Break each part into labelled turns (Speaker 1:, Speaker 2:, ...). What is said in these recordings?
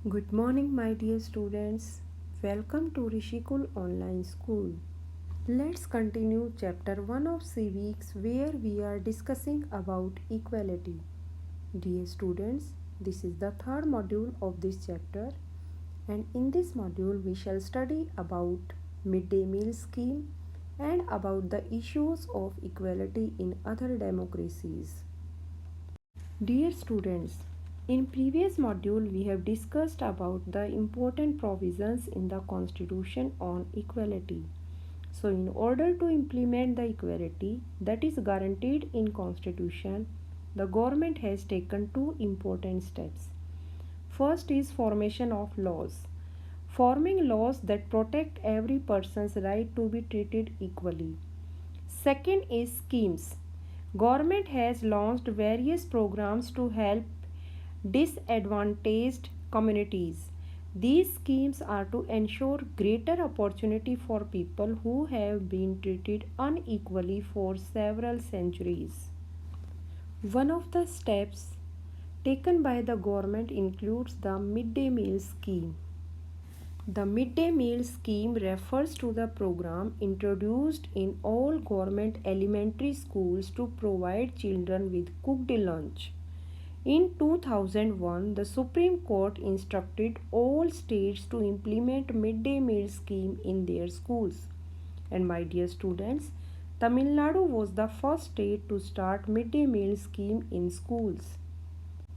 Speaker 1: Good morning, my dear students. Welcome to Rishikul Online School. Let's continue chapter 1 of Civics where we are discussing about equality. Dear students, this is the third module of this chapter, and in this module we shall study about midday meal scheme and about the issues of equality in other democracies. Dear students, in previous module we have discussed about the important provisions in the Constitution on equality. So in order to implement the equality that is guaranteed in Constitution, the government has taken two important steps. First is formation of laws. Forming laws that protect every person's right to be treated equally. Second is schemes. Government has launched various programs to help disadvantaged communities. These schemes are to ensure greater opportunity for people who have been treated unequally for several centuries. One of the steps taken by the government includes the midday meal scheme. The midday meal scheme refers to the program introduced in all government elementary schools to provide children with cooked lunch. In 2001, the Supreme Court instructed all states to implement midday meal scheme in their schools. And my dear students, Tamil Nadu was the first state to start midday meal scheme in schools.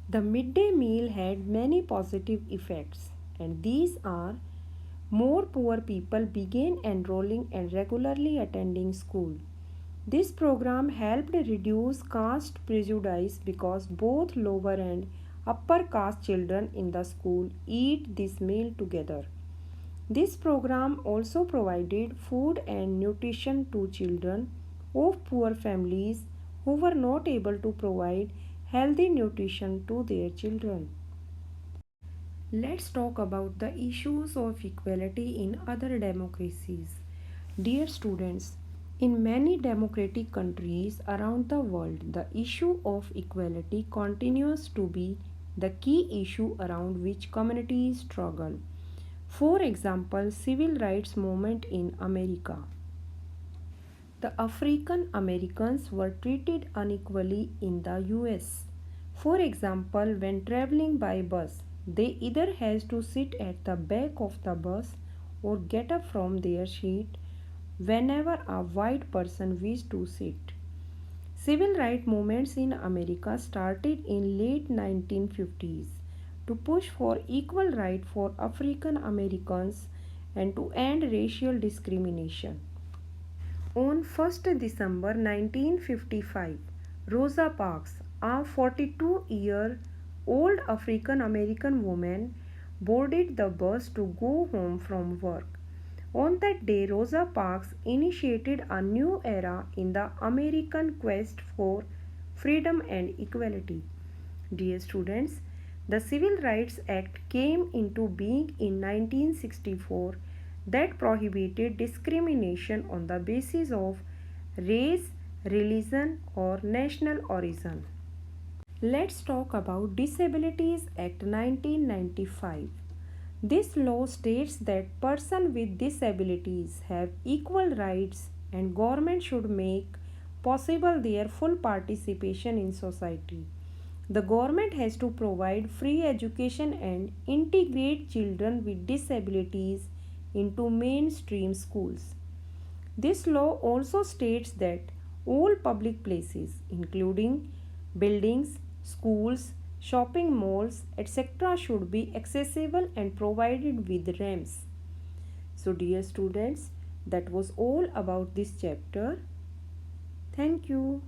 Speaker 1: The midday meal had many positive effects, and these are: more poor people began enrolling and regularly attending school. This program helped reduce caste prejudice because both lower and upper caste children in the school eat this meal together. This program also provided food and nutrition to children of poor families who were not able to provide healthy nutrition to their children. Let's talk about the issues of equality in other democracies. Dear students, in many democratic countries around the world, the issue of equality continues to be the key issue around which communities struggle. For example, civil rights movement in America. The African Americans were treated unequally in the US. For example, when traveling by bus, they either has to sit at the back of the bus or get up from their seat whenever a white person wished to sit. Civil rights movements in America started in late 1950s to push for equal right for African Americans and to end racial discrimination. On 1st December 1955, Rosa Parks, a 42-year-old African American woman, boarded the bus to go home from work. On that day, Rosa Parks initiated a new era in the American quest for freedom and equality. Dear students, the Civil Rights Act came into being in 1964 that prohibited discrimination on the basis of race, religion, or national origin. Let's talk about Disabilities Act 1995. This law states that persons with disabilities have equal rights and government should make possible their full participation in society. The government has to provide free education and integrate children with disabilities into mainstream schools. This law also states that all public places, including buildings, schools, shopping malls, etc., should be accessible and provided with ramps. So, dear students, that was all about this chapter. Thank you.